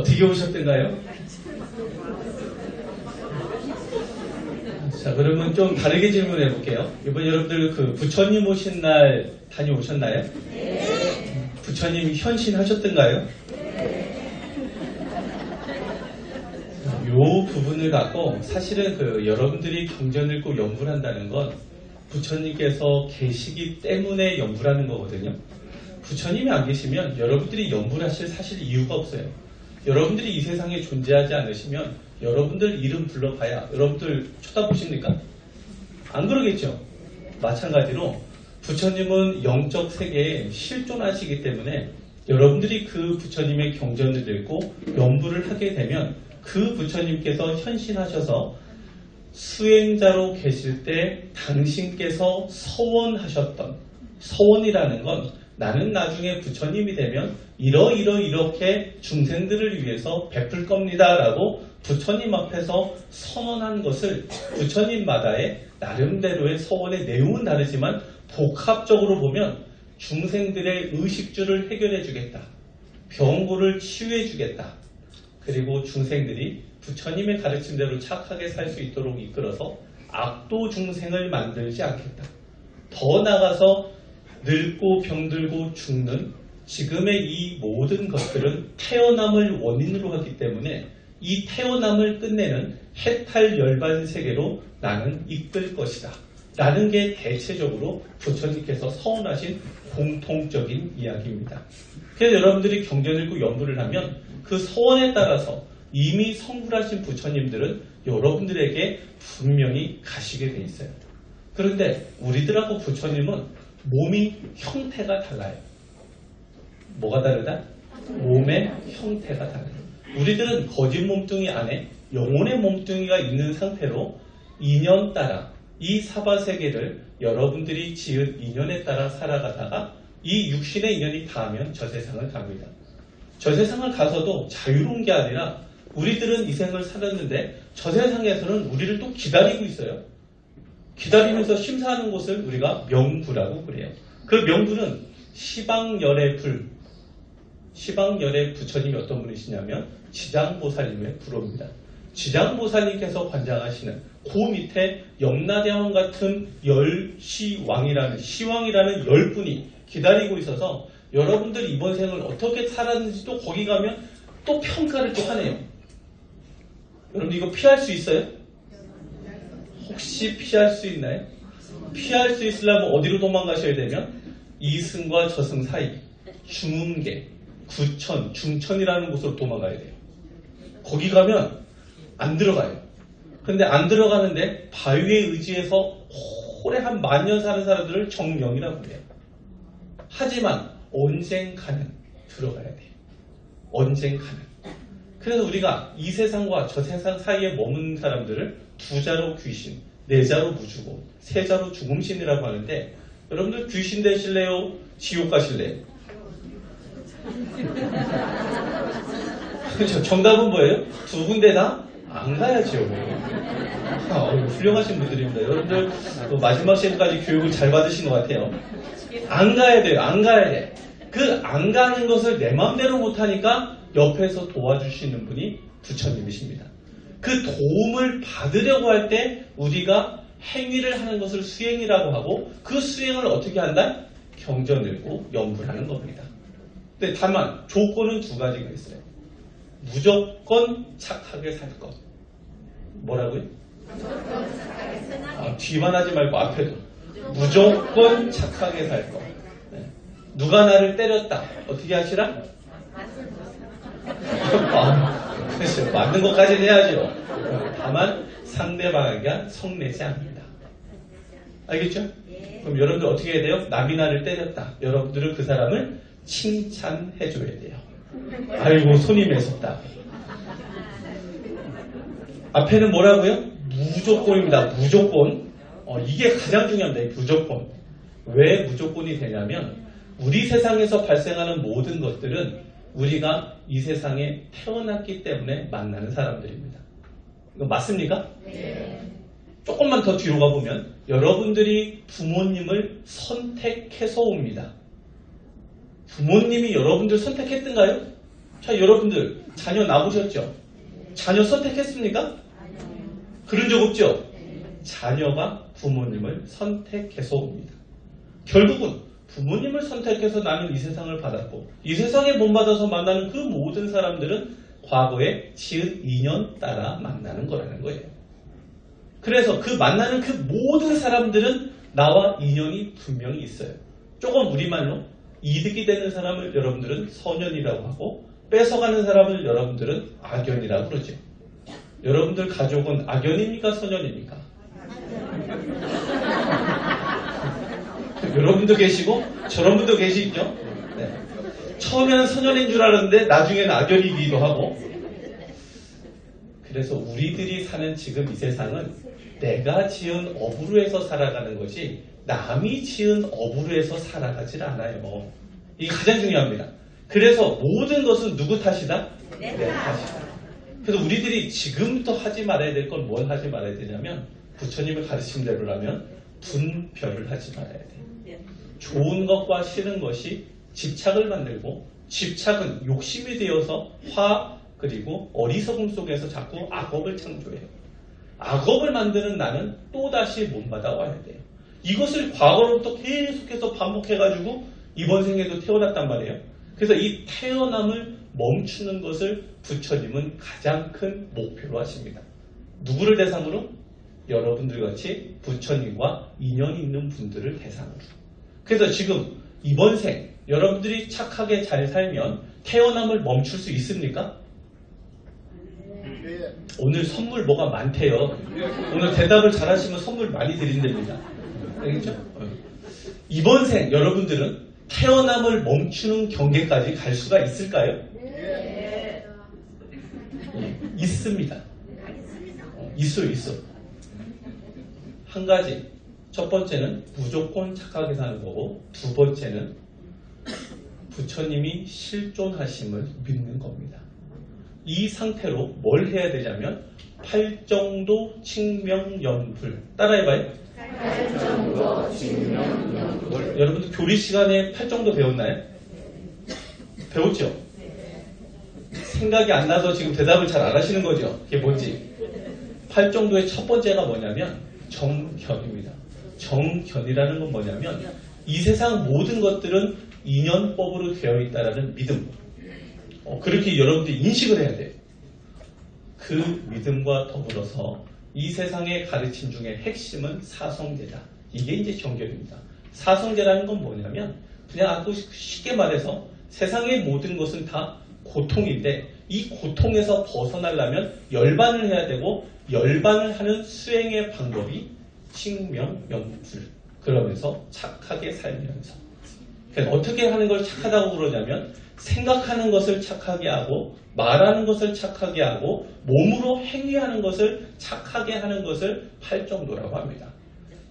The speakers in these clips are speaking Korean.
어떻게 오셨던가요? 자, 그러면 좀 다르게 질문해 볼게요. 이번 여러분들 그 부처님 오신 날 다녀오셨나요? 네. 부처님이 현신하셨던가요? 네. 요 부분을 갖고 사실은 그 여러분들이 경전을 읽고 연구를 한다는 건 부처님께서 계시기 때문에 연구를 하는 거거든요. 부처님이 안 계시면 여러분들이 연구를 하실 사실 이유가 없어요. 여러분들이 이 세상에 존재하지 않으시면 여러분들 이름 불러봐야 여러분들 쳐다보십니까? 안 그러겠죠. 마찬가지로 부처님은 영적 세계에 실존하시기 때문에 여러분들이 그 부처님의 경전을 읽고 연구를 하게 되면 그 부처님께서 현신하셔서 수행자로 계실 때 당신께서 서원하셨던, 서원이라는 건 나는 나중에 부처님이 되면 이렇게 중생들을 위해서 베풀 겁니다 라고 부처님 앞에서 선언한 것을 부처님마다의 나름대로의 서원의 내용은 다르지만 복합적으로 보면 중생들의 의식주를 해결해 주겠다, 병고를 치유해 주겠다, 그리고 중생들이 부처님의 가르침대로 착하게 살 수 있도록 이끌어서 악도 중생을 만들지 않겠다. 더 나아가서 늙고 병들고 죽는 지금의 이 모든 것들은 태어남을 원인으로 하기 때문에 이 태어남을 끝내는 해탈 열반 세계로 나는 이끌 것이다 라는 게 대체적으로 부처님께서 서원하신 공통적인 이야기입니다. 그래서 여러분들이 경전을 읽고 연구를 하면 그 서원에 따라서 이미 성불하신 부처님들은 여러분들에게 분명히 가시게 돼 있어요. 그런데 우리들하고 부처님은 몸이 형태가 달라요. 뭐가 다르다? 몸의 형태가 달라요. 우리들은 거짓 몸뚱이 안에 영혼의 몸뚱이가 있는 상태로 인연 따라 이 사바세계를 여러분들이 지은 인연에 따라 살아가다가 이 육신의 인연이 닿으면 저 세상을 갑니다. 저 세상을 가서도 자유로운 게 아니라 우리들은 이 생을 살았는데 저 세상에서는 우리를 또 기다리고 있어요. 기다리면서 심사하는 곳을 우리가 명부라고 그래요. 그 명부는 시방열의 불, 시방열의 부처님이 어떤 분이시냐면 지장보살님의 불호입니다. 지장보살님께서 관장하시는 그 밑에 염라대왕 같은 열시왕이라는 시왕이라는 10분이 기다리고 있어서 여러분들이 이번 생을 어떻게 살았는지 또 거기 가면 또 평가를 또 하네요. 여러분 이거 피할 수 있어요? 혹시 피할 수 있나요? 피할 수 있으려면 어디로 도망가셔야 되면 이승과 저승 사이 중음계, 구천, 중천이라는 곳으로 도망가야 돼요. 거기 가면 안 들어가요. 근데 안 들어가는데 바위에 의지해서 오래 한 10,000년 사는 사람들을 정명이라고 해요. 하지만 언젠가는 들어가야 돼요. 언젠가는. 그래서 우리가 이 세상과 저 세상 사이에 머문 사람들을 두자로 귀신, 네자로 무주고, 세자로 죽음신이라고 하는데 여러분들 귀신 되실래요? 지옥 가실래요? 그렇죠. 정답은 뭐예요? 두 군데 다 안 가야죠. 훌륭하신 분들입니다. 여러분들 마지막 시험까지 교육을 잘 받으신 것 같아요. 안 가야 돼요. 안 가야 돼. 그 안 가는 것을 내 마음대로 못하니까 옆에서 도와주시는 분이 부처님이십니다. 그 도움을 받으려고 할 때 우리가 행위를 하는 것을 수행이라고 하고 그 수행을 어떻게 한다? 경전 읽고 연구를 하는 겁니다. 근데 다만 조건은 두 가지가 있어요. 무조건 착하게 살 것. 뭐라고요? 뒤만 하지 말고 앞에도. 무조건 착하게 살 것. 네. 누가 나를 때렸다. 어떻게 하시라? 그렇죠. 맞는 것까지는 해야죠. 다만 상대방에게 성내지 않는다. 알겠죠? 그럼 여러분들 어떻게 해야 돼요? 남이 나를 때렸다. 여러분들은 그 사람을 칭찬해줘야 돼요. 아이고 손이 매섭다. 앞에는 뭐라고요? 무조건입니다. 무조건. 이게 가장 중요합니다. 이 무조건. 왜 무조건이 되냐면 우리 세상에서 발생하는 모든 것들은 우리가 이 세상에 태어났기 때문에 만나는 사람들입니다. 이거 맞습니까? 네. 조금만 더 뒤로 가보면 여러분들이 부모님을 선택해서 옵니다. 부모님이 여러분들 선택했던가요? 자, 여러분들 자녀 낳으셨죠? 자녀 선택했습니까? 그런 적 없죠? 자녀가 부모님을 선택해서 옵니다. 결국은 부모님을 선택해서 나는 이 세상을 받았고 이 세상에 본받아서 만나는 그 모든 사람들은 과거에 지은 인연 따라 만나는 거라는 거예요. 그래서 그 만나는 그 모든 사람들은 나와 인연이 분명히 있어요. 조금 우리말로 이득이 되는 사람을 여러분들은 선연이라고 하고 뺏어가는 사람을 여러분들은 악연이라고 그러죠. 여러분들 가족은 악연입니까? 선연입니까? 여러분도 계시고 저런 분도 계시죠? 네. 처음에는 선연인 줄 알았는데 나중에는 악연이기도 하고. 그래서 우리들이 사는 지금 이 세상은 내가 지은 업으로 해서 살아가는 것이 남이 지은 업으로 해서 살아가질 않아요. 이게 가장 중요합니다. 그래서 모든 것은 누구 탓이다? 내 탓이다. 그래서 우리들이 지금부터 하지 말아야 될 건 뭘 하지 말아야 되냐면 부처님의 가르침대로라면 분별을 하지 말아야 돼요. 좋은 것과 싫은 것이 집착을 만들고 집착은 욕심이 되어서 화 그리고 어리석음 속에서 자꾸 악업을 창조해요. 악업을 만드는 나는 또다시 몸받아 와야 돼요. 이것을 과거로부터 계속해서 반복해가지고 이번 생에도 태어났단 말이에요. 그래서 이 태어남을 멈추는 것을 부처님은 가장 큰 목표로 하십니다. 누구를 대상으로? 여러분들 같이 부처님과 인연이 있는 분들을 대상으로. 그래서 지금 이번 생 여러분들이 착하게 잘 살면 태어남을 멈출 수 있습니까? 오늘 선물 뭐가 많대요. 오늘 대답을 잘하시면 선물 많이 드린답니다. 알겠죠? 이번 생 여러분들은 태어남을 멈추는 경계까지 갈 수가 있을까요? 있습니다. 있어. 한 가지. 첫 번째는 무조건 착하게 사는 거고 두 번째는 부처님이 실존하심을 믿는 겁니다. 이 상태로 뭘 해야 되냐면 팔정도 칭명연불 따라해봐요. 팔정도 칭명연불. 여러분들 교리 시간에 팔정도 배웠나요? 배웠죠? 생각이 안 나서 지금 대답을 잘 안 하시는 거죠? 그게 뭔지. 팔정도의 첫 번째가 뭐냐면 정견입니다. 정견이라는 건 뭐냐면 이 세상 모든 것들은 인연법으로 되어 있다라는 믿음. 그렇게 여러분들이 인식을 해야 돼요. 그 믿음과 더불어서 이 세상의 가르침 중에 핵심은 사성제다. 이게 이제 정견입니다. 사성제라는 건 뭐냐면 그냥 아주 쉽게 말해서 세상의 모든 것은 다 고통인데 이 고통에서 벗어나려면 열반을 해야 되고 열반을 하는 수행의 방법이 칭명연불. 그러면서 착하게 살면서. 그러니까 어떻게 하는 걸 착하다고 그러냐면 생각하는 것을 착하게 하고 말하는 것을 착하게 하고 몸으로 행위하는 것을 착하게 하는 것을 팔정도라고 합니다.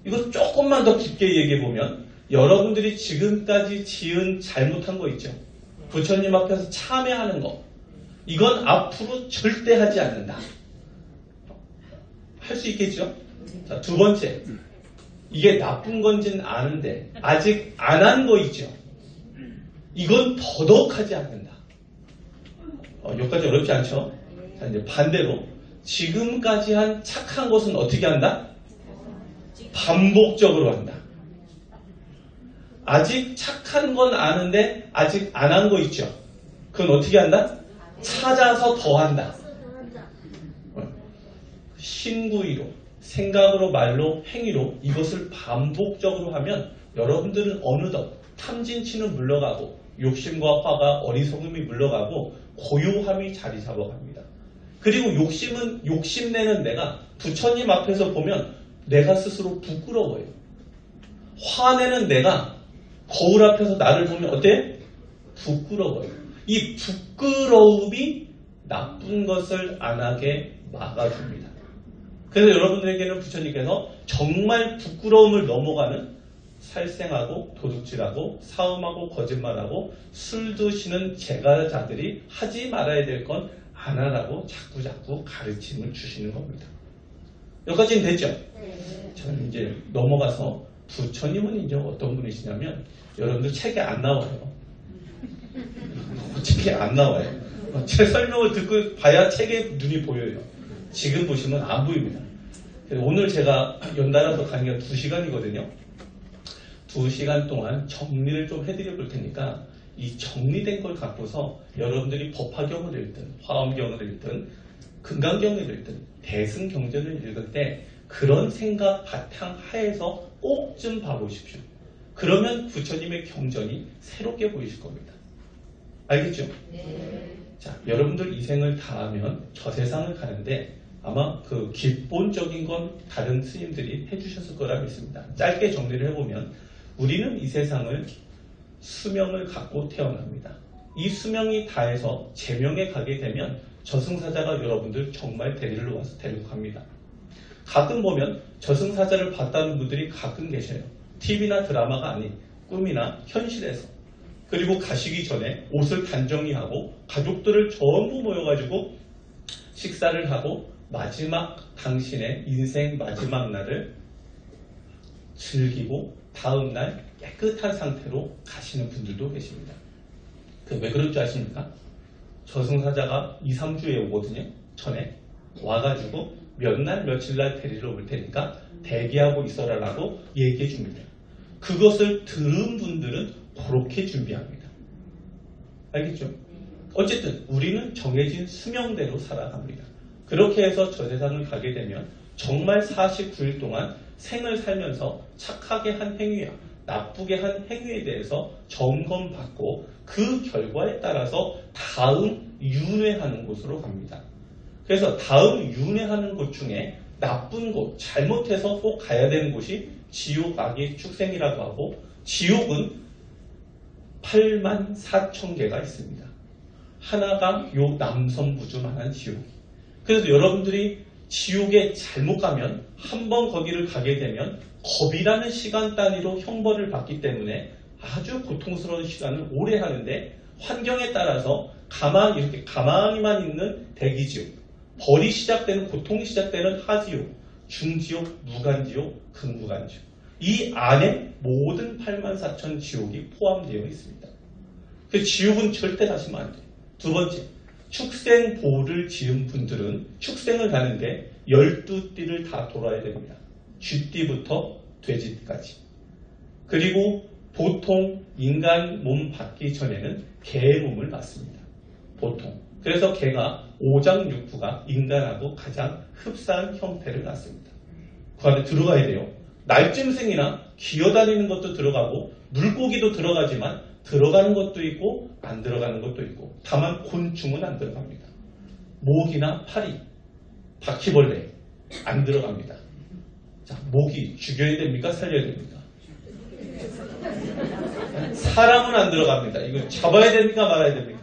이거 조금만 더 깊게 얘기해 보면 여러분들이 지금까지 지은 잘못한 거 있죠. 부처님 앞에서 참회하는 거. 이건 앞으로 절대 하지 않는다. 할 수 있겠죠? 자, 두 번째. 이게 나쁜 건지는 아는데 아직 안 한 거 있죠. 이건 더더욱 하지 않는다. 여기까지 어렵지 않죠? 자, 이제 반대로 지금까지 한 착한 것은 어떻게 한다? 반복적으로 한다. 아직 착한 건 아는데 아직 안 한 거 있죠. 그건 어떻게 한다? 찾아서 더 한다. 신구의로 생각으로 말로 행위로 이것을 반복적으로 하면 여러분들은 어느덧 탐진치는 물러가고 욕심과 화가 어리석음이 물러가고 고요함이 자리 잡아갑니다. 그리고 욕심은 욕심내는 내가 부처님 앞에서 보면 내가 스스로 부끄러워요. 화내는 내가 거울 앞에서 나를 보면 어때? 부끄러워요. 이 부끄러움이 나쁜 것을 안 하게 막아줍니다. 그래서 여러분들에게는 부처님께서 정말 부끄러움을 넘어가는 살생하고 도둑질하고 사음하고 거짓말하고 술 드시는 제가자들이 하지 말아야 될 건 안 하라고 자꾸 가르침을 주시는 겁니다. 여기까지는 됐죠? 저는 이제 넘어가서 부처님은 이제 어떤 분이시냐면 여러분들 책에 안 나와요. 책에 안 나와요. 제 설명을 듣고 봐야 책에 눈이 보여요. 지금 보시면 안 보입니다. 오늘 제가 연달아서 강의가 2시간이거든요. 2시간 동안 정리를 좀 해드려 볼 테니까 이 정리된 걸 갖고서 여러분들이 법화경을 읽든 화엄경을 읽든 금강경을 읽든 대승경전을 읽을 때 그런 생각 바탕 하에서 꼭 좀 봐보십시오. 그러면 부처님의 경전이 새롭게 보이실 겁니다. 알겠죠? 네. 자, 여러분들 이 생을 다 하면 저 세상을 가는데 아마 그 기본적인 건 다른 스님들이 해주셨을 거라 믿습니다. 짧게 정리를 해보면 우리는 이 세상을 수명을 갖고 태어납니다. 이 수명이 다해서 제명에 가게 되면 저승사자가 여러분들 정말 데리러 와서 데리고 갑니다. 가끔 보면 저승사자를 봤다는 분들이 가끔 계셔요. TV나 드라마가 아닌 꿈이나 현실에서. 그리고 가시기 전에 옷을 단정히 하고 가족들을 전부 모여가지고 식사를 하고 마지막 당신의 인생 마지막 날을 즐기고 다음날 깨끗한 상태로 가시는 분들도 계십니다. 왜 그럴 줄 아십니까? 저승사자가 2, 3주에 오거든요. 전에 와가지고 몇 날 며칠 날 데리러 올 테니까 대기하고 있어라라고 얘기해 줍니다. 그것을 들은 분들은 그렇게 준비합니다. 알겠죠? 어쨌든 우리는 정해진 수명대로 살아갑니다. 그렇게 해서 저 세상을 가게 되면 정말 49일 동안 생을 살면서 착하게 한 행위야 나쁘게 한 행위에 대해서 점검받고 그 결과에 따라서 다음 윤회하는 곳으로 갑니다. 그래서 다음 윤회하는 곳 중에 나쁜 곳, 잘못해서 꼭 가야 되는 곳이 지옥, 악의 축생이라고 하고 지옥은 84,000개가 있습니다. 하나가 요 남성부주만한 지옥. 그래서 여러분들이 지옥에 잘못 가면 한번 거기를 가게 되면 겁이라는 시간 단위로 형벌을 받기 때문에 아주 고통스러운 시간을 오래 하는데 환경에 따라서 이렇게 가만히만 있는 대기지옥, 벌이 시작되는 고통이 시작되는 하지옥, 중지옥, 무간지옥, 극무간지옥. 이 안에 모든 84,000 지옥이 포함되어 있습니다. 그 지옥은 절대 가시면 안 돼요. 두 번째, 축생보를 지은 분들은 축생을 가는데 12띠를 다 돌아야 됩니다. 쥐띠부터 돼지띠까지. 그리고 보통 인간 몸 받기 전에는 개의 몸을 받습니다. 보통. 그래서 개가 오장육부가 인간하고 가장 흡사한 형태를 갖습니다. 그 안에 들어가야 돼요. 날짐승이나 기어다니는 것도 들어가고 물고기도 들어가지만 들어가는 것도 있고 안 들어가는 것도 있고 다만 곤충은 안 들어갑니다. 모기나 파리, 바퀴벌레 안 들어갑니다. 자, 모기 죽여야 됩니까? 살려야 됩니까? 사람은 안 들어갑니다. 이거 잡아야 됩니까? 말아야 됩니까?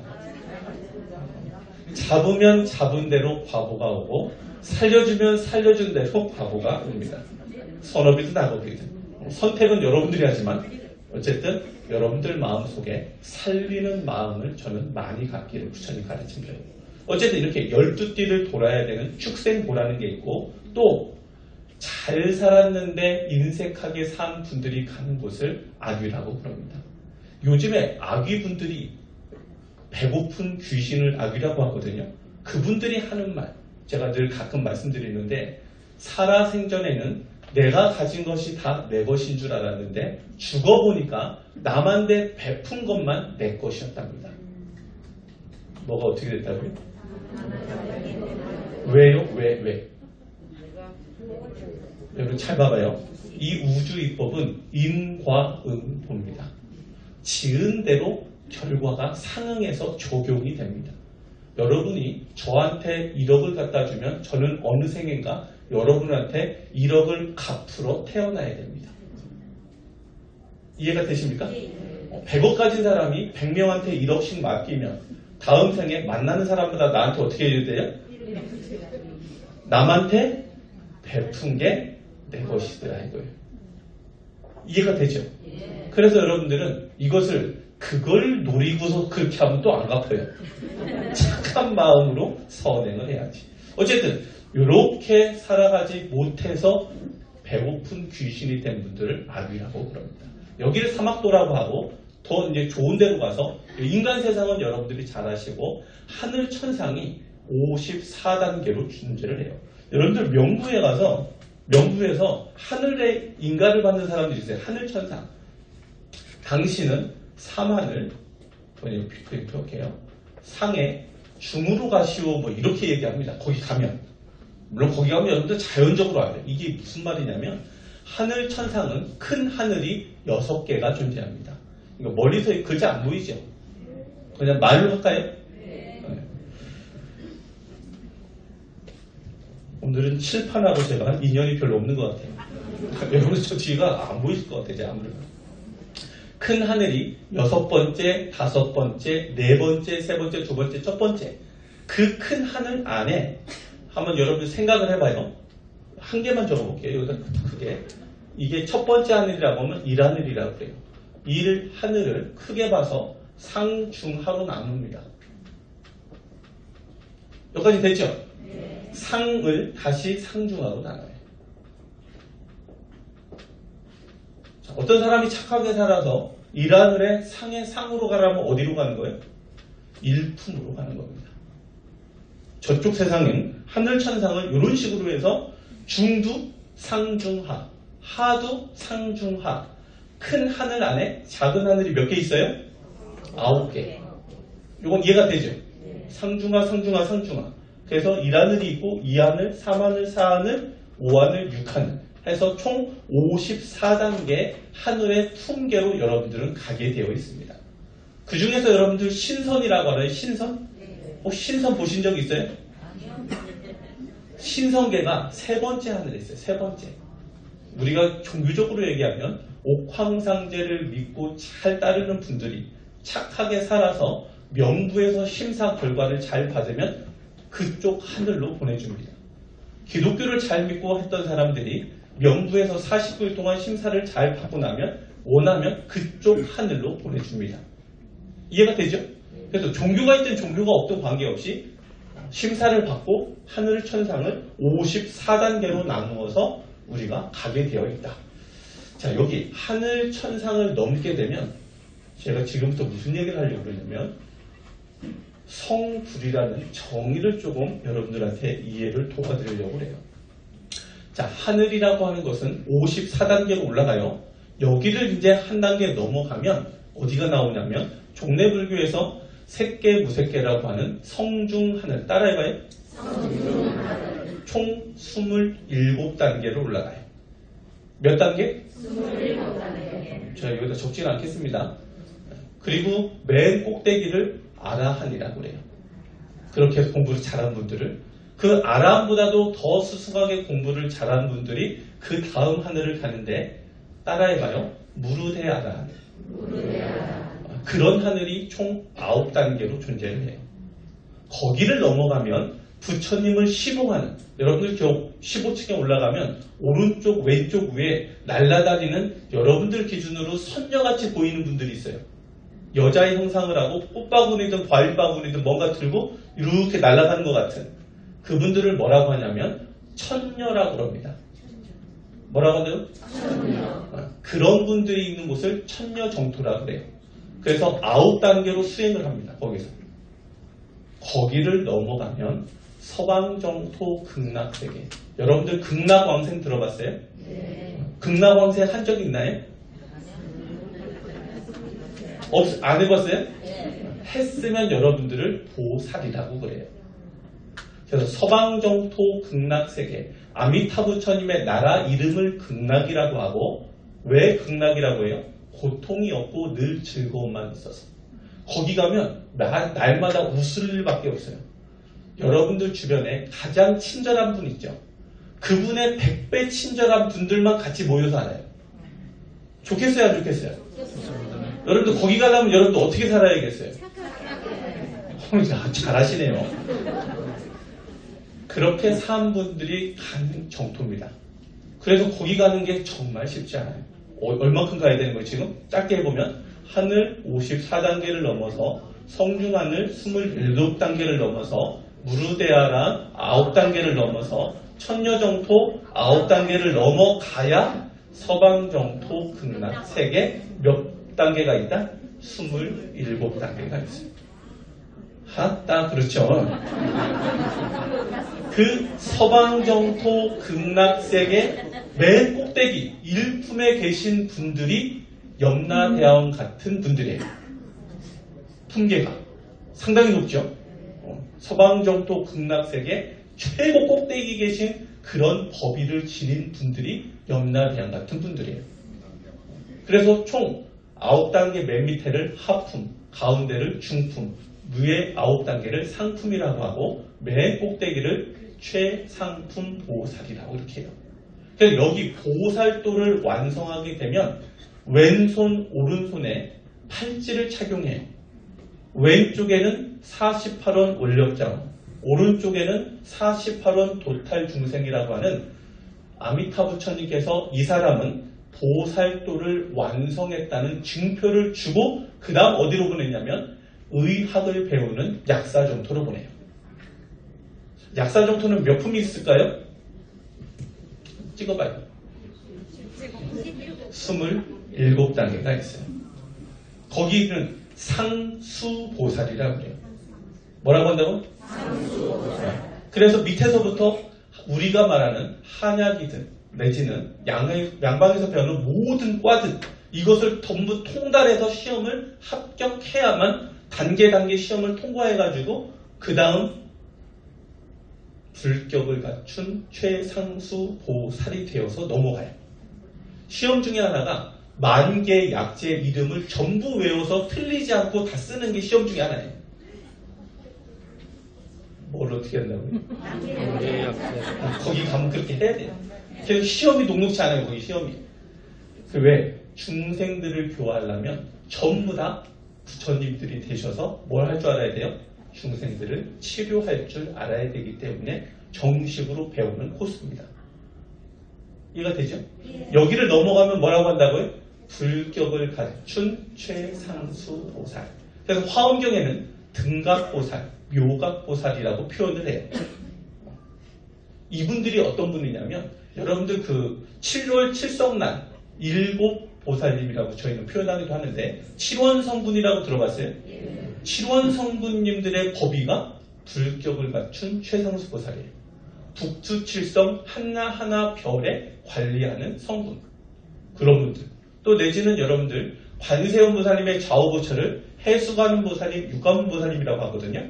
잡으면 잡은 대로 과보가 오고 살려주면 살려준 대로 과보가 옵니다. 선업이든 낙업이든 선택은 여러분들이 하지만 어쨌든 여러분들 마음속에 살리는 마음을 저는 많이 갖기를 부처님 가르친 거예요. 어쨌든 이렇게 12띠를 돌아야 되는 축생보라는 게 있고 또 잘 살았는데 인색하게 산 분들이 가는 곳을 악귀라고 부릅니다. 요즘에 악귀분들이 배고픈 귀신을 악귀라고 하거든요. 그분들이 하는 말 제가 늘 가끔 말씀드리는데 살아생전에는 내가 가진 것이 다 내 것인 줄 알았는데 죽어보니까 남한테 베푼 것만 내 것이었답니다. 뭐가 어떻게 됐다고요? 왜요? 왜? 여러분 잘 봐봐요. 이 우주이법은 인과응보입니다. 지은 대로 결과가 상응해서 적용이 됩니다. 여러분이 저한테 1억을 갖다 주면 저는 어느 생인가 여러분한테 1억을 갚으러 태어나야 됩니다. 이해가 되십니까? 100억 가진 사람이 100명한테 1억씩 맡기면 다음 생에 만나는 사람보다 나한테 어떻게 해야 돼요? 남한테 베푼 게 내 것이더라 이거예요. 이해가 되죠? 그래서 여러분들은 이것을 그걸 노리고서 그렇게 하면 또 안 갚아요. 착한 마음으로 선행을 해야지. 어쨌든 이렇게 살아가지 못해서 배고픈 귀신이 된 분들을 악귀라고 그럽니다. 여기를 사막도라고 하고 더 이제 좋은 데로 가서 인간 세상은 여러분들이 잘 아시고 하늘 천상이 54단계로 존재를 해요. 여러분들 명부에서 하늘의 인가를 받는 사람들이 있어요. 하늘 천상. 당신은 삼하늘 표현해요. 상에 중으로 가시오 뭐 이렇게 얘기합니다. 거기 가면. 물론 거기 가면 여러분들 자연적으로 알아요. 이게 무슨 말이냐면 하늘 천상은 큰 하늘이 6개가 존재합니다. 이거 멀리서 글자 안 보이죠? 그냥 말로 할까요? 네. 오늘은 칠판하고 제가 인연이 별로 없는 것 같아요. 여러분 저 뒤가 안 보이실 것 같아요. 아무래도. 큰 하늘이 6번째, 5번째, 4번째, 3번째, 2번째, 첫 번째. 그 큰 하늘 안에 한번 여러분 생각을 해봐요. 한 개만 적어볼게요. 여기다 크게. 이게 첫 번째 하늘이라고 하면 일하늘이라고 그래요. 일 하늘을 크게 봐서 상중하로 나눕니다. 여기까지 됐죠? 네. 상을 다시 상중하로 나눠요. 자, 어떤 사람이 착하게 살아서 일하늘에 상에 상으로 가라면 어디로 가는 거예요? 일품으로 가는 겁니다. 저쪽 세상엔 하늘 천상을 이런 식으로 해서 중두 상중하, 하두 상중하. 큰 하늘 안에 작은 하늘이 몇 개 있어요? 9개. 이건 이해가 되죠? 상중하, 상중하, 상중하. 그래서 1하늘이 있고 2하늘, 3하늘, 4하늘, 5하늘, 6하늘 해서 총 54단계 하늘의 품계로 여러분들은 가게 되어 있습니다. 그 중에서 여러분들 신선이라고 알아요? 신선? 혹시 신선 보신 적 있어요? 신선계가 3번째 하늘에 있어요. 3번째. 우리가 종교적으로 얘기하면 옥황상제를 믿고 잘 따르는 분들이 착하게 살아서 명부에서 심사 결과를 잘 받으면 그쪽 하늘로 보내줍니다. 기독교를 잘 믿고 했던 사람들이 명부에서 49일 동안 심사를 잘 받고 나면 원하면 그쪽 하늘로 보내줍니다. 이해가 되죠? 그래서 종교가 있든 종교가 없든 관계없이 심사를 받고 하늘 천상을 54단계로 나누어서 우리가 가게 되어 있다. 자, 여기 하늘 천상을 넘게 되면 제가 지금부터 무슨 얘기를 하려고 그러냐면 성불이라는 정의를 조금 여러분들한테 이해를 도와드리려고 그래요. 자, 하늘이라고 하는 것은 54단계로 올라가요. 여기를 이제 한 단계 넘어가면 어디가 나오냐면 종래불교에서 색계 무색계라고 하는 성중하늘. 따라해봐요. 성중하늘. 총 27단계로 올라가요. 몇 단계? 27단계. 제가 여기다 적지는 않겠습니다. 그리고 맨 꼭대기를 아라한이라고 그래요. 그렇게 해서 공부를 잘한 분들을, 그 아라한보다도 더 수수하게 공부를 잘한 분들이 그 다음 하늘을 가는데 따라해봐요. 무르대 아라한. 무르대 아라한. 그런 하늘이 총 9단계로 존재를 해요. 거기를 넘어가면 부처님을 시봉하는, 여러분들 기억 15층에 올라가면 오른쪽 왼쪽 위에 날아다니는 여러분들 기준으로 선녀같이 보이는 분들이 있어요. 여자의 형상을 하고 꽃바구니든 과일바구니든 뭔가 들고 이렇게 날아가는 것 같은 그분들을 뭐라고 하냐면 천녀라고 그럽니다. 뭐라고 하나요? 천녀. 그런 분들이 있는 곳을 천녀정토라고 그래요. 그래서 9단계로 수행을 합니다. 거기를 넘어가면 서방정토 극락세계. 여러분들 극락왕생 들어봤어요? 네. 극락왕생 한 적 있나요? 안 해봤어요? 네. 했으면 여러분들을 보살이라고 그래요. 그래서 서방정토 극락세계, 아미타부처님의 나라 이름을 극락이라고 하고, 왜 극락이라고 해요? 고통이 없고 늘 즐거움만 있어서. 거기 가면 날마다 웃을 일밖에 없어요. 여러분들 주변에 가장 친절한 분 있죠? 그분의 100배 친절한 분들만 같이 모여서 알아요. 좋겠어요, 안 좋겠어요? 여러분들 거기 가려면 여러분들 어떻게 살아야겠어요? 잘하시네요. 그렇게 산 분들이 가는 정토입니다. 그래서 거기 가는 게 정말 쉽지 않아요. 얼마큼 가야 되는 거예요? 지금 짧게 해보면 하늘 54단계를 넘어서 성중하늘 27단계를 넘어서 무르대아란 9단계를 넘어서 천녀정토 9단계를 넘어가야 서방정토 극락세계 몇 단계가 있다? 27단계가 있어요. 딱 그렇죠. 그 서방정토 극락세계 맨 꼭대기 일품에 계신 분들이 염라대왕 같은 분들이에요. 품계가 상당히 높죠. 서방정토 극락세계 최고 꼭대기 계신 그런 법위를 지닌 분들이 염라대왕 같은 분들이에요. 그래서 총 9단계 맨 밑에를 하품, 가운데를 중품, 위에 9단계를 상품이라고 하고 맨 꼭대기를 최상품 보살이라고 이렇게 해요. 그래서 여기 보살도를 완성하게 되면 왼손, 오른손에 팔찌를 착용해요. 왼쪽에는 48원 원력장, 오른쪽에는 48원 도탈 중생이라고 하는 아미타 부처님께서 이 사람은 보살도를 완성했다는 증표를 주고 그 다음 어디로 보냈냐면 의학을 배우는 약사정토로 보내요. 약사정토는 몇 품이 있을까요? 찍어봐요. 27단계가 있어요. 거기는 상수보살이라고 그래요. 뭐라고 한다고? 상수보살. 그래서 밑에서부터 우리가 말하는 한약이든 내지는 양방에서 배우는 모든 과든 이것을 전부 통달해서 시험을 합격해야만 단계 시험을 통과해가지고 그 다음 불격을 갖춘 최상수 보살이 되어서 넘어가요. 시험 중에 하나가 10,000개의 약재의 이름을 전부 외워서 틀리지 않고 다 쓰는 게 시험 중에 하나예요. 뭘 어떻게 한다고요? 거기 가면 그렇게 해야 돼요. 그래서 시험이 녹록치 않아요. 거기 시험이. 왜? 중생들을 교화하려면 전부 다 부처님들이 되셔서 뭘 할 줄 알아야 돼요? 중생들을 치료할 줄 알아야 되기 때문에 정식으로 배우는 코스입니다. 이해가 되죠? 여기를 넘어가면 뭐라고 한다고요? 불격을 갖춘 최상수 보살. 그래서 화엄경에는 등각보살, 묘각보살이라고 표현을 해요. 이분들이 어떤 분이냐면 여러분들 그 7월 7성난 7보살님이라고 저희는 표현하기도 하는데 7원 성분이라고 들어봤어요? 7원 성분님들의 법위가 불격을 갖춘 최상수 보살이에요. 북두칠성 하나하나 별에 관리하는 성분. 그런 분들. 또 내지는 여러분들 관세음 보살님의 좌우보철을 해수가는 보살님, 육가문 보살님이라고 하거든요.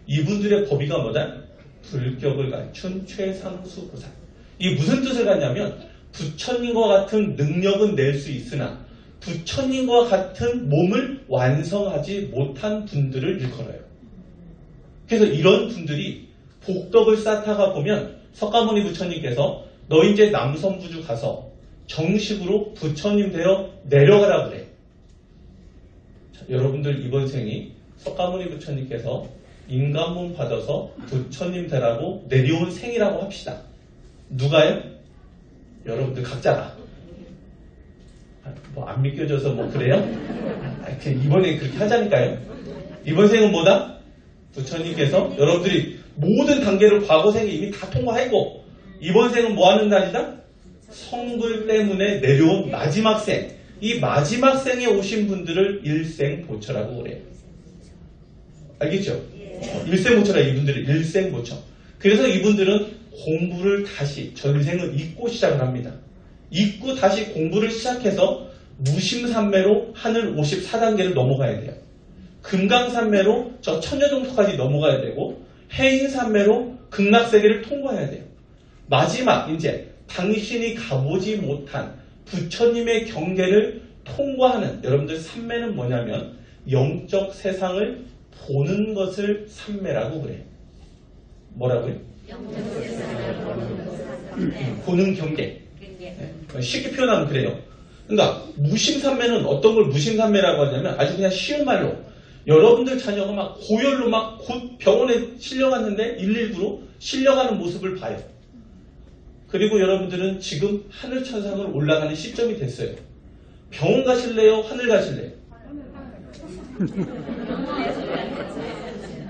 이분들의 법위가 뭐다? 불격을 갖춘 최상수 보살. 이게 무슨 뜻을 갖냐면 부처님과 같은 능력은 낼 수 있으나 부처님과 같은 몸을 완성하지 못한 분들을 일컬어요. 그래서 이런 분들이 복덕을 쌓다가 보면 석가모니 부처님께서 너 이제 남선부주 가서 정식으로 부처님 되어 내려가라 그래. 자, 여러분들 이번 생이 석가모니 부처님께서 인간몸 받아서 부처님 되라고 내려온 생이라고 합시다. 누가요? 여러분들 각자가. 뭐 안 믿겨져서 뭐 그래요? 이번에 그렇게 하자니까요. 이번 생은 뭐다? 부처님께서 여러분들이 모든 단계를 과거 생에 이미 다 통과했고 이번 생은 뭐 하는 날이다? 성불 때문에 내려온 마지막 생. 이 마지막 생에 오신 분들을 일생보처라고 그래요. 알겠죠? 일생보처라 이분들은 일생보처. 그래서 이분들은 공부를 다시 전생을 잊고 시작을 합니다. 잊고 다시 공부를 시작해서 무심산매로 하늘 54단계를 넘어가야 돼요. 금강산매로 저 천여동토까지 넘어가야 되고 해인산매로 극락세계를 통과해야 돼요. 마지막 이제 당신이 가보지 못한 부처님의 경계를 통과하는 여러분들 산매는 뭐냐면 영적 세상을 보는 것을 산매라고 그래요. 뭐라고요? 보는 경계. 쉽게 표현하면 그래요. 그러니까 무심산매는 어떤 걸 무심산매라고 하냐면 아주 그냥 쉬운 말로 여러분들 자녀가 막 고열로 막 곧 병원에 실려갔는데 119로 실려가는 모습을 봐요. 그리고 여러분들은 지금 하늘천상을 올라가는 시점이 됐어요. 병원 가실래요? 하늘 가실래요?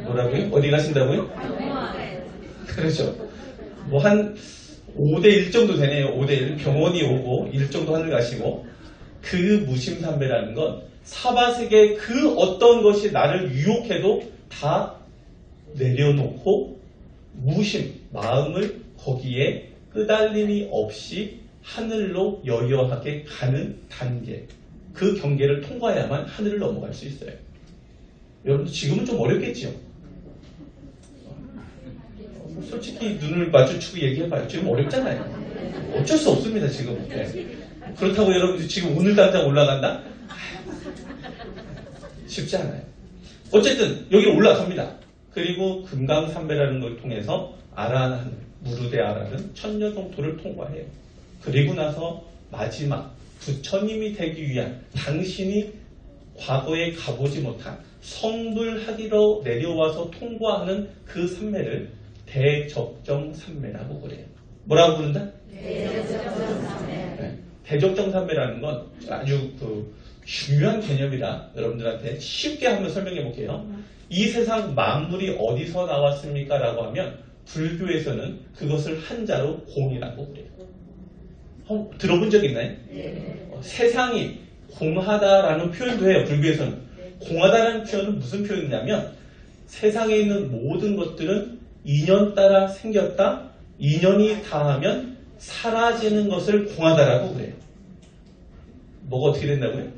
뭐라고요? 어디 가신다고요? 그렇죠. 뭐 한 5대1 정도 되네요. 5대1. 병원이 오고 1 정도 하늘 가시고 그 무심산매라는 건 사바세계 그 어떤 것이 나를 유혹해도 다 내려놓고 무심, 마음을 거기에 끄달림이 없이 하늘로 여여하게 가는 단계, 그 경계를 통과해야만 하늘을 넘어갈 수 있어요. 여러분 지금은 좀 어렵겠지요? 솔직히 눈을 마주치고 얘기해봐요. 지금 어렵잖아요. 어쩔 수 없습니다 지금. 네. 그렇다고 여러분들 지금 오늘 당장 올라간다? 쉽지 않아요. 어쨌든 여기 올라갑니다. 그리고 금강산배라는 걸 통해서 아라한 무르대 아라는 천녀동토를 통과해요. 그리고 나서 마지막 부처님이 되기 위한 당신이 과거에 가보지 못한 성불하기로 내려와서 통과하는 그 산매를 대적정산매라고 그래요. 뭐라고 부른다? 대적정산매. 네. 대적정산매라는 건 아주 중요한 개념이라 여러분들한테 쉽게 한번 설명해 볼게요. 이 세상 만물이 어디서 나왔습니까? 라고 하면 불교에서는 그것을 한자로 공이라고 그래요. 들어본 적 있나요? 네. 세상이 공하다라는 표현도 해요. 불교에서는. 공하다라는 표현은 무슨 표현이냐면 세상에 있는 모든 것들은 인연 따라 생겼다. 인연이 다하면 사라지는 것을 공하다라고 그래요. 뭐가 어떻게 된다고요?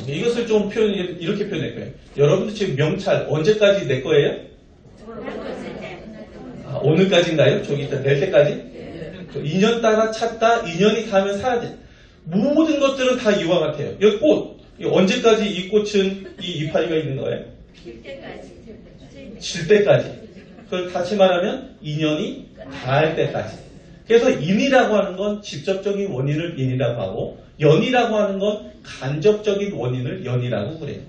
이것을 좀 이렇게 표현할 거예요. 여러분들 지금 명찰 언제까지 내 거예요? 오늘까지인가요? 저기 일단 낼 때까지? 인연 따라 찾다, 인연이 닿으면 사라져. 모든 것들은 다 이와 같아요. 여기 꽃, 언제까지 이 꽃은 이 이파리가 있는 거예요? 질 때까지. 그걸 다시 말하면 인연이 닿을 때까지. 그래서 인이라고 하는 건 직접적인 원인을 인이라고 하고 연이라고 하는 건 간접적인 원인을 연이라고 그래요.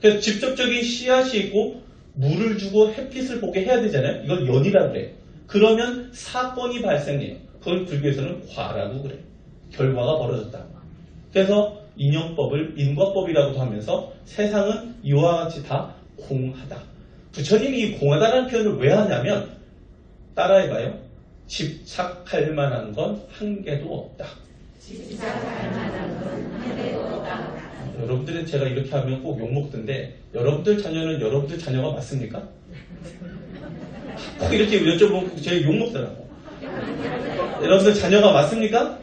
그래서 직접적인 씨앗이 있고 물을 주고 햇빛을 보게 해야 되잖아요. 이걸 연이라고 그래요. 그러면 사건이 발생해요. 그걸 불교에서는 과라고 그래요. 결과가 벌어졌다. 그래서 인연법을 인과법이라고도 하면서 세상은 이와 같이 다 공하다. 부처님이 이 공하다라는 표현을 왜 하냐면 따라해봐요. 집착할 만한 건 한 개도 없다. 집착할 만한 건 한 개도 없다. 여러분들은 제가 이렇게 하면 꼭 욕먹던데 여러분들 자녀는 여러분들 자녀가 맞습니까? 꼭 이렇게 여쭤보면 제가 욕먹더라고. 여러분들 자녀가 맞습니까?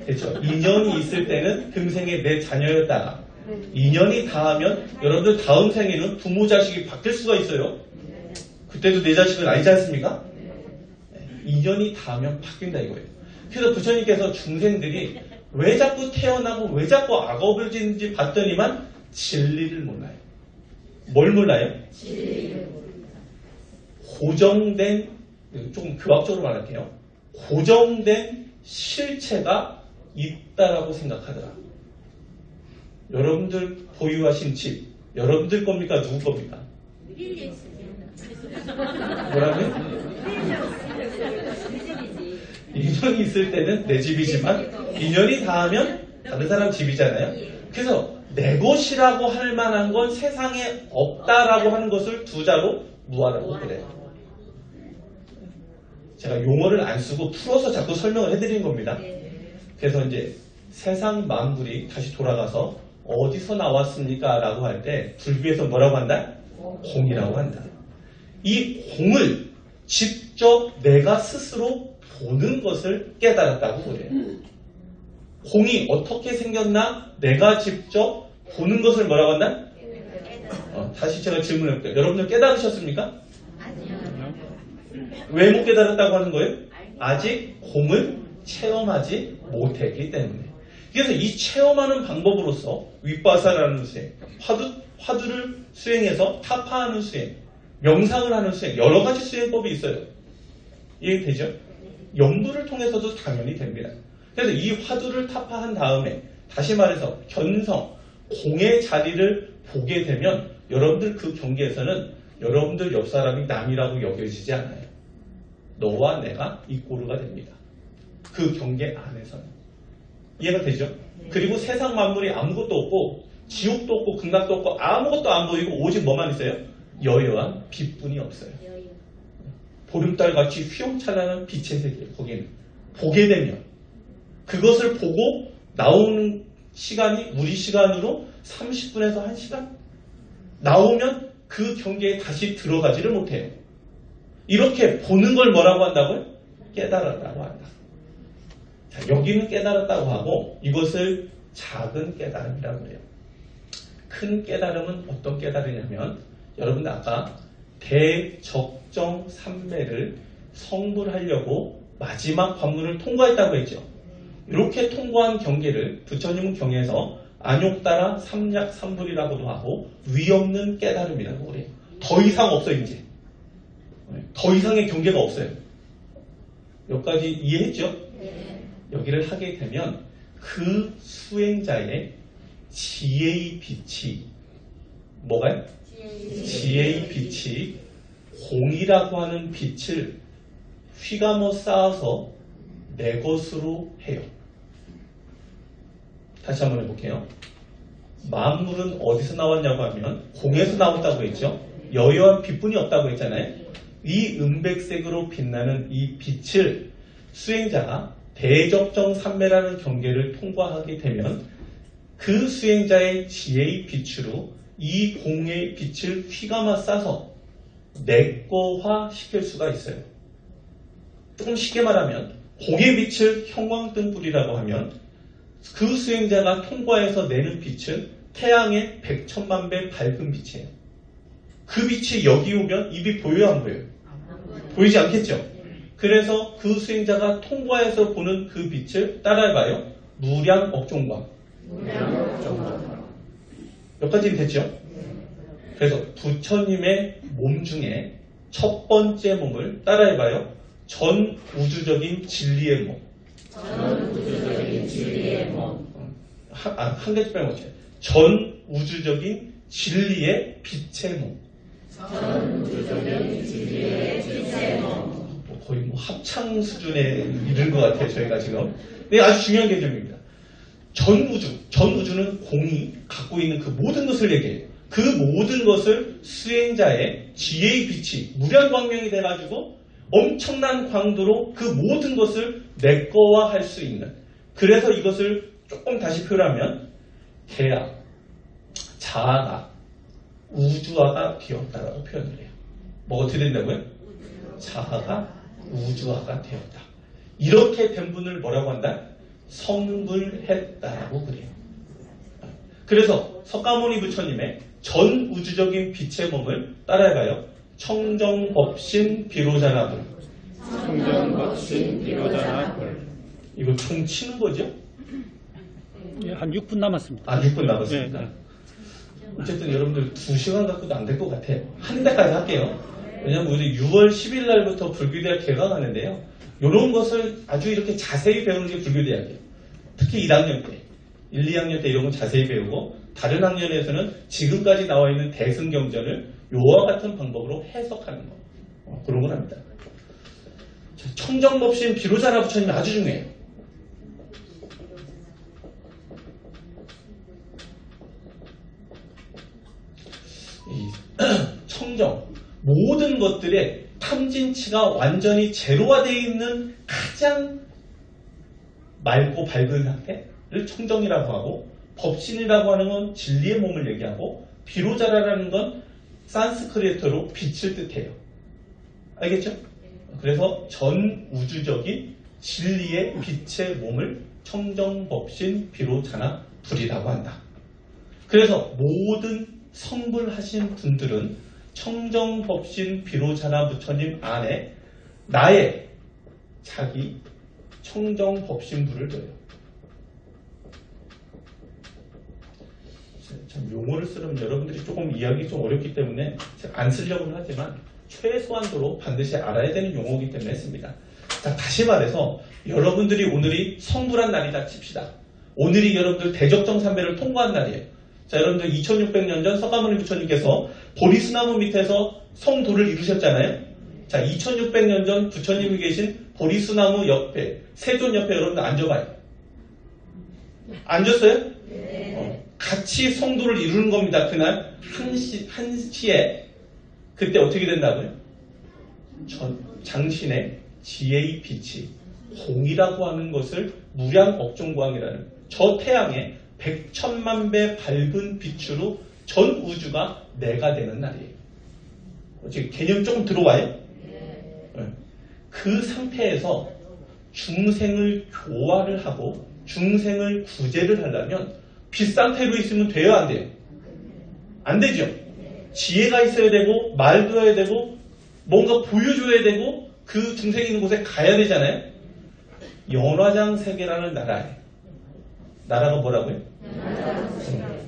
그렇죠. 인연이 있을 때는 금생에 내 자녀였다가 인연이 닿으면 여러분들 다음 생에는 부모 자식이 바뀔 수가 있어요. 그때도 내 자식은 아니지 않습니까? 인연이 닿으면 바뀐다 이거예요. 그래서 부처님께서 중생들이 왜 자꾸 태어나고 왜 자꾸 악업을 짓는지 봤더니만 진리를 몰라요. 뭘 몰라요? 진리를 몰라요. 고정된, 조금 교학적으로 말할게요. 고정된 실체가 있다라고 생각하더라. 여러분들 보유하신 집, 여러분들 겁니까? 누구 겁니까? 뭐라고요? 인연이 있을 때는 내 집이지만 인연이 닿으면 다른 사람 집이잖아요. 그래서 내 것이라고 할 만한 건 세상에 없다라고 하는 것을 두 자로 무아라고 그래요. 제가 용어를 안 쓰고 풀어서 자꾸 설명을 해드리는 겁니다. 그래서 이제 세상 만물이 다시 돌아가서 어디서 나왔습니까? 라고 할 때 불교에서 뭐라고 한다? 공이라고 한다. 이 공을 직접 내가 스스로 보는 것을 깨달았다고 그래요. 공이 어떻게 생겼나 내가 직접 보는 것을 뭐라고 한다? 다시 제가 질문해볼게요. 여러분들 깨달으셨습니까? 아니요. 왜 못 깨달았다고 하는 거예요? 아직 공을 체험하지 못했기 때문에. 그래서 이 체험하는 방법으로서 윗바사라는 수행, 화두를 수행해서 타파하는 수행, 명상을 하는 수행, 여러 가지 수행법이 있어요. 이해되죠? 연구를 통해서도 당연히 됩니다. 그래서 이 화두를 타파한 다음에 다시 말해서 견성, 공의 자리를 보게 되면 여러분들 그 경계에서는 여러분들 옆 사람이 남이라고 여겨지지 않아요. 너와 내가 이꼬르가 됩니다. 그 경계 안에서는. 이해가 되죠? 그리고 세상 만물이 아무것도 없고 지옥도 없고 극락도 없고 아무것도 안 보이고 오직 뭐만 있어요? 여여한 빛뿐이 없어요. 보름달같이 휘황찬란한 빛의 세계 거기는 보게 되면 그것을 보고 나오는 시간이 우리 시간으로 30분에서 1시간? 나오면 그 경계에 다시 들어가지를 못해요. 이렇게 보는 걸 뭐라고 한다고요? 깨달았다고 한다. 자, 여기는 깨달았다고 하고 이것을 작은 깨달음이라고 해요. 큰 깨달음은 어떤 깨달음이냐면 여러분들 아까 대적정 삼매를 성불하려고 마지막 관문을 통과했다고 했죠. 이렇게 통과한 경계를 부처님은 경에서 안욕따라 삼약삼불이라고도 하고 위없는 깨달음이라고 그래요. 더 이상 없어 이제. 더 이상의 경계가 없어요. 여기까지 이해했죠? 네. 여기를 하게 되면 그 수행자의 지혜의 빛이 뭐가요? 지혜의 빛이 공이라고 하는 빛을 휘감아 쌓아서 내 것으로 해요. 다시 한번 해볼게요. 만물은 어디서 나왔냐고 하면 공에서 나왔다고 했죠. 여여한 빛분이 없다고 했잖아요. 이 은백색으로 빛나는 이 빛을 수행자가 대적정 삼매라는 경계를 통과하게 되면 그 수행자의 지혜의 빛으로 이 공의 빛을 휘감아 싸서 내거화 시킬 수가 있어요. 조금 쉽게 말하면 공의 빛을 형광등불이라고 하면 그 수행자가 통과해서 내는 빛은 태양의 100천만 배 밝은 빛이에요. 그 빛이 여기 오면 입이 보여요, 안 보여요? 보이지 않겠죠? 그래서 그 수행자가 통과해서 보는 그 빛을 따라해봐요. 무량억종광. 여기까지는 됐죠? 그래서 부처님의 몸 중에 첫 번째 몸을 따라해봐요. 전 우주적인 진리의 몸. 전 우주적인 진리의 몸. 한 가지 빼먹었어요. 전 우주적인 진리의 빛의 몸. 전 우주적인 진리의 빛의 몸. 거의 뭐 합창 수준에 이른 것 같아요, 저희가 지금. 근데 아주 중요한 개념입니다. 전 우주는 공이 갖고 있는 그 모든 것을 얘기해요. 그 모든 것을 수행자의 지혜의 빛이 무량광명이 돼가지고 엄청난 광도로 그 모든 것을 내꺼화할 수 있는. 그래서 이것을 조금 다시 표현하면 개야, 자아가 우주화가 되었다라고 표현을 해요. 뭐 어떻게 된다고요? 자아가 우주화가 되었다. 이렇게 된 분을 뭐라고 한다? 성불했다라고 그래요. 그래서 석가모니 부처님의 전 우주적인 빛의 몸을 따라해봐요. 청정법신 비로자나불. 청정법신 비로자나불. 이거 총 치는 거죠? 예, 한 6분 남았습니다. 아, 6분 남았습니다. 네. 어쨌든 여러분들 2시간 갖고도 안 될 것 같아요. 한 대까지 할게요. 왜냐면 우리 6월 10일 날부터 불교대학 개강하는데요. 이런 것을 아주 이렇게 자세히 배우는 게 불교대학이에요. 특히 1학년 때, 1, 2학년 때 이런 건 자세히 배우고 다른 학년에서는 지금까지 나와 있는 대승경전을 요와 같은 방법으로 해석하는 거. 그런 걸 합니다. 청정법신 비로자나 부처님이 아주 중요해요. 이 청정, 모든 것들의 탐진치가 완전히 제로화되어 있는 가장 맑고 밝은 상태를 청정이라고 하고, 법신이라고 하는 건 진리의 몸을 얘기하고, 비로자라라는 건 산스크리트로 빛을 뜻해요. 알겠죠? 그래서 전 우주적인 진리의 빛의 몸을 청정법신 비로자나 불이라고 한다. 그래서 모든 성불하신 분들은 청정법신 비로자나 부처님 안에 나의 자기 청정법신불을 둬요. 참 용어를 쓰려면 여러분들이 조금 이해하기 좀 어렵기 때문에 제가 안 쓰려고는 하지만 최소한도로 반드시 알아야 되는 용어이기 때문에 했습니다. 자, 다시 말해서 여러분들이 오늘이 성불한 날이다 칩시다. 오늘이 여러분들 대적정삼매를 통과한 날이에요. 자, 여러분들 2600년 전 석가모니 부처님께서 보리수나무 밑에서 성도를 이루셨잖아요. 자, 2600년 전 부처님이 계신 보리수나무 옆에, 세존 옆에 여러분들 앉아봐요. 앉았어요? 네. 같이 성도를 이루는 겁니다. 그날 한시에 그때 어떻게 된다고요? 장신의 지혜의 빛이 공이라고 하는 것을 무량업종광이라는 저 태양의 100천만 배 밝은 빛으로 전 우주가 내가 되는 날이에요. 지금 개념 조금 들어와요? 네. 그 상태에서 중생을 교화를 하고 중생을 구제를 하려면 빛 상태로 있으면 돼요, 안 돼요? 안 되죠. 지혜가 있어야 되고 말도 해야 되고 뭔가 보여줘야 되고 그 중생이 있는 곳에 가야 되잖아요. 연화장 세계라는 나라가 뭐라고요?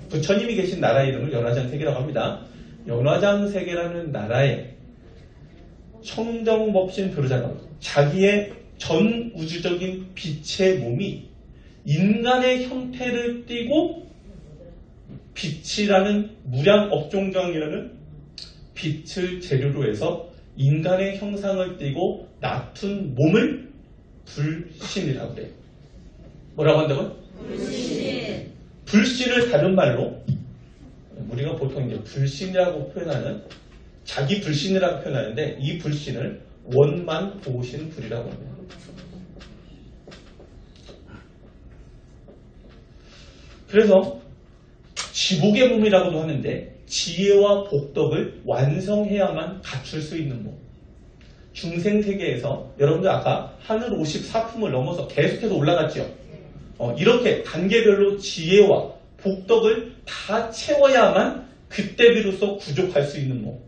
부처님이 계신 나라 이름을 연화장 세계라고 합니다. 연화장 세계라는 나라에 청정법신 교류자가 자기의 전 우주적인 빛의 몸이 인간의 형태를 띠고 빛이라는 무량업종광이라는 빛을 재료로 해서 인간의 형상을 띠고 낮춘 몸을 불신이라고 그래요. 뭐라고 한다고요? 불신. 불신을 다른 말로 우리가 보통 이제 불신이라고 표현하는 자기 불신이라고 표현하는데 이 불신을 원만 보신 불이라고 합니다. 그래서 지복의 몸이라고도 하는데 지혜와 복덕을 완성해야만 갖출 수 있는 몸. 중생세계에서 여러분들 아까 하늘 54품을 넘어서 계속해서 올라갔죠. 이렇게 단계별로 지혜와 복덕을 다 채워야만 그때 비로소 구족할 수 있는 몸.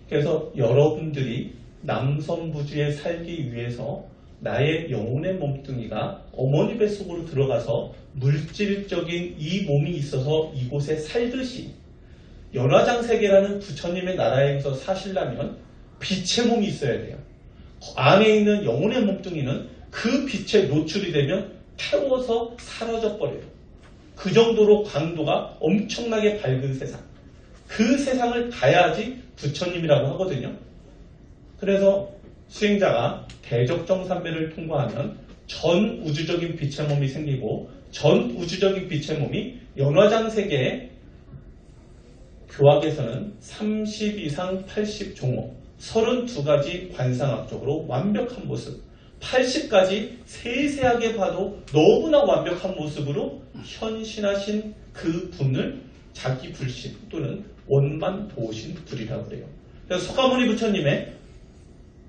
그래서 여러분들이 남성부주에 살기 위해서 나의 영혼의 몸뚱이가 어머니 뱃속으로 들어가서 물질적인 이 몸이 있어서 이곳에 살듯이 연화장 세계라는 부처님의 나라에서 사시려면 빛의 몸이 있어야 돼요. 안에 있는 영혼의 몸뚱이는 그 빛에 노출이 되면 태워서 사라져 버려요. 그 정도로 광도가 엄청나게 밝은 세상. 그 세상을 가야지 부처님이라고 하거든요. 그래서 수행자가 대적정삼배를 통과하면 전 우주적인 빛의 몸이 생기고 전 우주적인 빛의 몸이 연화장 세계의 교학에서는 30 이상 80 종호 32가지 관상학적으로 완벽한 모습 80까지 세세하게 봐도 너무나 완벽한 모습으로 현신하신 그 분을 자기 불신 또는 원만 보신 불이라고 그래요. 그래서 석가모니 부처님의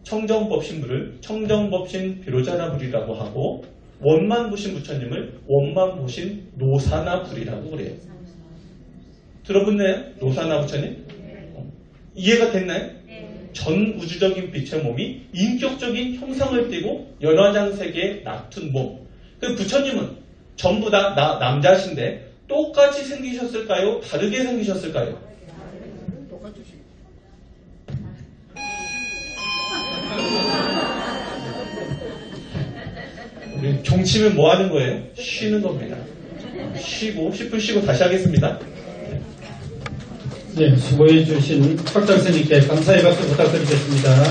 청정법신불을 청정법신 비로자나불이라고 하고 원만 보신 부처님을 원만 보신 노사나불이라고 그래요. 들어봤나요? 노사나 부처님? 이해가 됐나요? 전 우주적인 빛의 몸이 인격적인 형상을 띠고 연화장 세계에 낮춘 몸. 그 부처님은 전부 다 남자신데 똑같이 생기셨을까요? 다르게 생기셨을까요? 우리 종치면 뭐 하는 거예요? 쉬는 겁니다. 쉬고 10분 쉬고 다시 하겠습니다. 네, 수고해 주신 학장선생님께 감사의 박수 부탁드리겠습니다.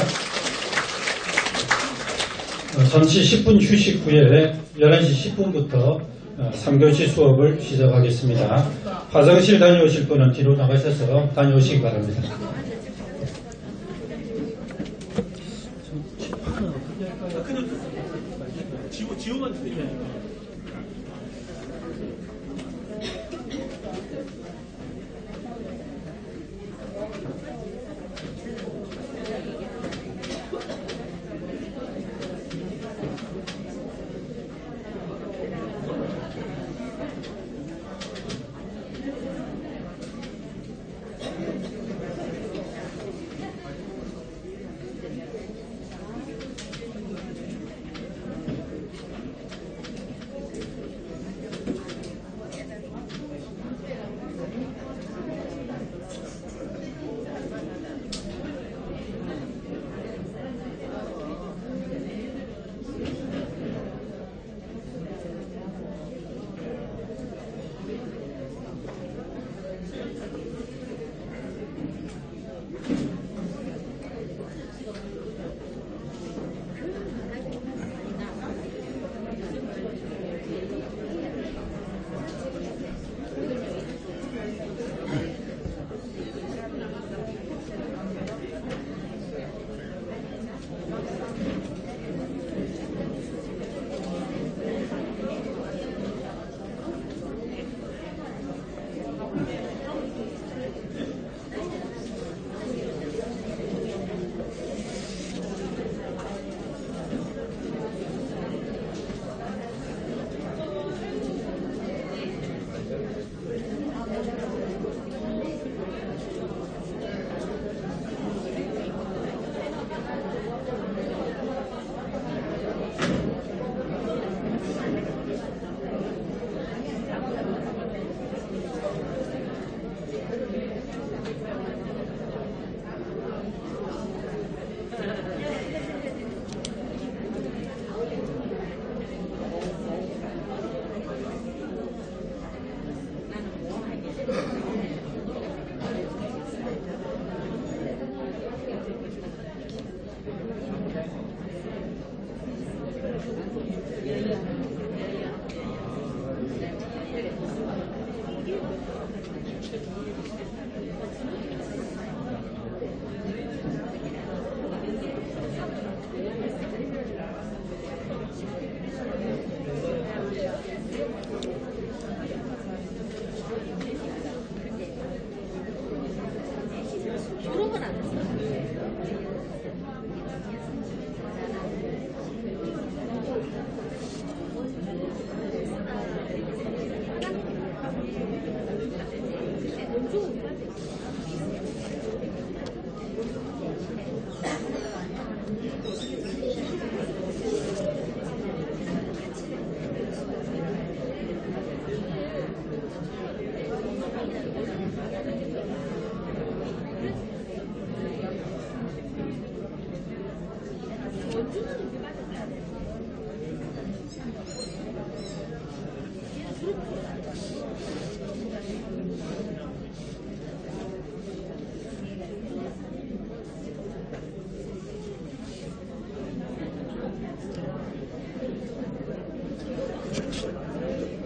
잠시 10분 휴식 후에 11시 10분부터 3교시 수업을 시작하겠습니다. 화장실 다녀오실 분은 뒤로 나가셔서 다녀오시기 바랍니다. 지호만